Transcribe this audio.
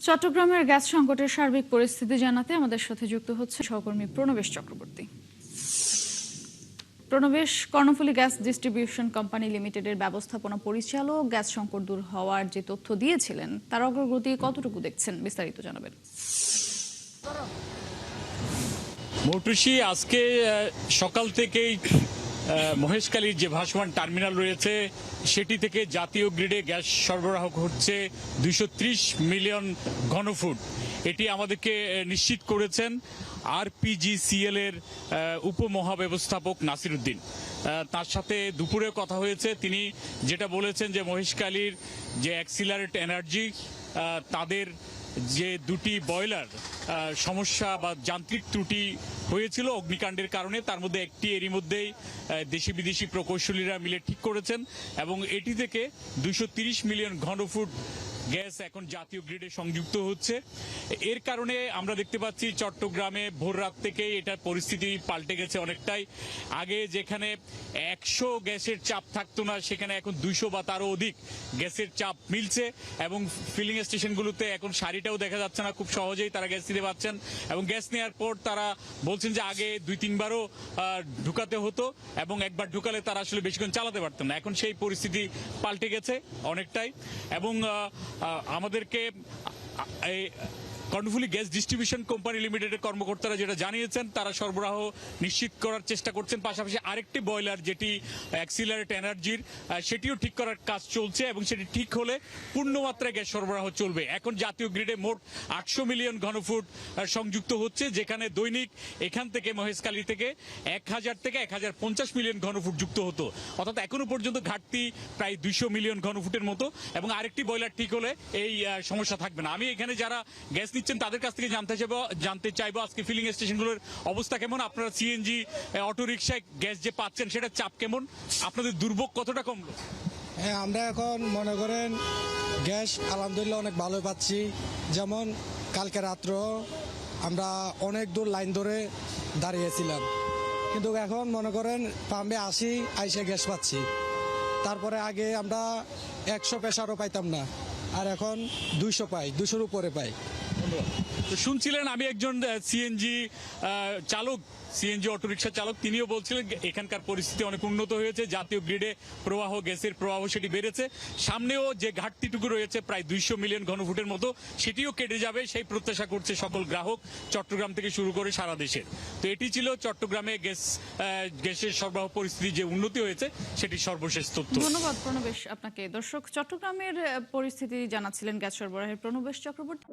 চট্টগ্রামের গ্যাস সংকটের সার্বিক পরিস্থিতি জানাতে আমাদের সাথে যুক্ত হচ্ছে সহকর্মী Pranabesh Chakraborty. Pranabesh, Karnaphuli gas distribution company লিমিটেডের ব্যবস্থাপনা পরিচালক গ্যাস সংকট দূর হওয়ার যে তথ্য দিয়েছিলেন তার অগ্রগতি কতটুকু দেখছেন, বিস্তারিত জানাবেন। মৌটুসী, আজকে সকাল থেকেই মহেশখালীর যে ভাসমান টার্মিনাল রয়েছে সেটি থেকে জাতীয় গ্রিডে গ্যাস সরবরাহ হচ্ছে 230 মিলিয়ন ঘনফুট। এটি আমাদেরকে নিশ্চিত করেছেন আরপিজিসিএল এর উপমহাব্যবস্থাপক নাসির উদ্দিন। তার সাথে দুপুরে কথা হয়েছে, তিনি যেটা বলেছেন যে মহেশখালীর যে অ্যাক্সিলারেট এনার্জি তাদের যে দুটি বয়লার সমস্যা বা যান্ত্রিক ত্রুটি হয়েছিল অগ্নিকাণ্ডের কারণে, তার মধ্যে একটি এরই মধ্যেই দেশি বিদেশি প্রকৌশলীরা মিলে ঠিক করেছেন এবং এটি থেকে 230 মিলিয়ন ঘনফুট গ্যাস এখন জাতীয় গ্রিডে সংযুক্ত হচ্ছে। এর কারণে আমরা দেখতে পাচ্ছি চট্টগ্রামে ভোর রাত থেকেই এটার পরিস্থিতি পাল্টে গেছে অনেকটাই। আগে যেখানে 100 গ্যাসের চাপ থাকতো না, সেখানে এখন 200 বা তারও অধিক গ্যাসের চাপ মিলছে এবং ফিলিং স্টেশনগুলোতে এখন সারিটাও দেখা যাচ্ছে না, খুব সহজেই তারা গ্যাস নিতে পারছেন এবং গ্যাস নেওয়ার পর তারা বলছেন যে আগে 2-3 বারও ঢুকাতে হতো এবং একবার ঢুকালে তারা আসলে বেশিক্ষণ চালাতে পারতেন না। এখন সেই পরিস্থিতি পাল্টে গেছে অনেকটাই এবং আমাদেরকে কর্ণফুলী গ্যাস ডিস্ট্রিবিউশন কোম্পানি লিমিটেডের কর্মকর্তারা যেটা জানিয়েছেন, তারা সরবরাহ নিশ্চিত করার চেষ্টা করছেন। পাশাপাশি আরেকটি বয়লার যেটি অ্যাক্সিলারেট এনার্জির, সেটিও ঠিক করার কাজ চলছে এবং সেটি ঠিক হলে পূর্ণমাত্রায় গ্যাস সরবরাহ চলবে। এখন জাতীয় গ্রিডে মোট 800 মিলিয়ন ঘনফুট সংযুক্ত হচ্ছে, যেখানে দৈনিক এখান থেকে মহেশখালী থেকে 1000 থেকে 1050 মিলিয়ন ঘনফুট যুক্ত হতো। অর্থাৎ এখনো পর্যন্ত ঘাটতি প্রায় 200 মিলিয়ন ঘনফুটের মতো এবং আরেকটি বয়লার ঠিক হলে এই সমস্যা থাকবে না। আমি এখানে যারা গ্যাস তাদের কাছ থেকে জানতে চাইবো আজকে ফিলিং স্টেশনগুলোর অবস্থা কেমন। আপনারা সিএনজি অটোরিকশায় গ্যাস যে পাচ্ছেন সেটা চাপ কেমন, আপনাদের দুর্ভোগ কতটা কমলো? হ্যাঁ, আমরা এখন মনে করেন গ্যাস আলহামদুলিল্লাহ অনেক ভালো পাচ্ছি। যেমন কালকে রাত্র আমরা অনেক দূর লাইন ধরে দাঁড়িয়েছিলাম, কিন্তু এখন মনে করেন পাম্পে আইসে গ্যাস পাচ্ছি। তারপরে আগে আমরা 100 পেশারও পাইতাম না, আর এখন 200 পাই, 200-র উপরে পাই। তো শুনছিলেন আমি একজন সিএনজি চালক, সিএনজি অটোরিকশা চালক, তিনিও বলছিলেন এখানকার পরিস্থিতি অনেক উন্নত হয়েছে, জাতীয় গ্রিডে প্রবাহ, গ্যাসের প্রবাহ সেটি বেড়েছে। সামনেও যে ঘাটতিটুকু রয়েছে প্রায় 200 মিলিয়ন ঘনফুটের মতো, সেটিও কেটে যাবে সেই প্রত্যাশা করছে সকল গ্রাহক, চট্টগ্রাম থেকে শুরু করে সারা দেশের। তো এটি ছিল চট্টগ্রামে গ্যাসের সরবরাহ পরিস্থিতি যে উন্নতি হয়েছে সেটি সর্বশেষ তথ্য। ধন্যবাদ প্রণবেশ আপনাকে। দর্শক, চট্টগ্রামের পরিস্থিতি জানাচ্ছিলেন গ্যাস সরবরাহের প্রণবেশ চক্রবর্তী।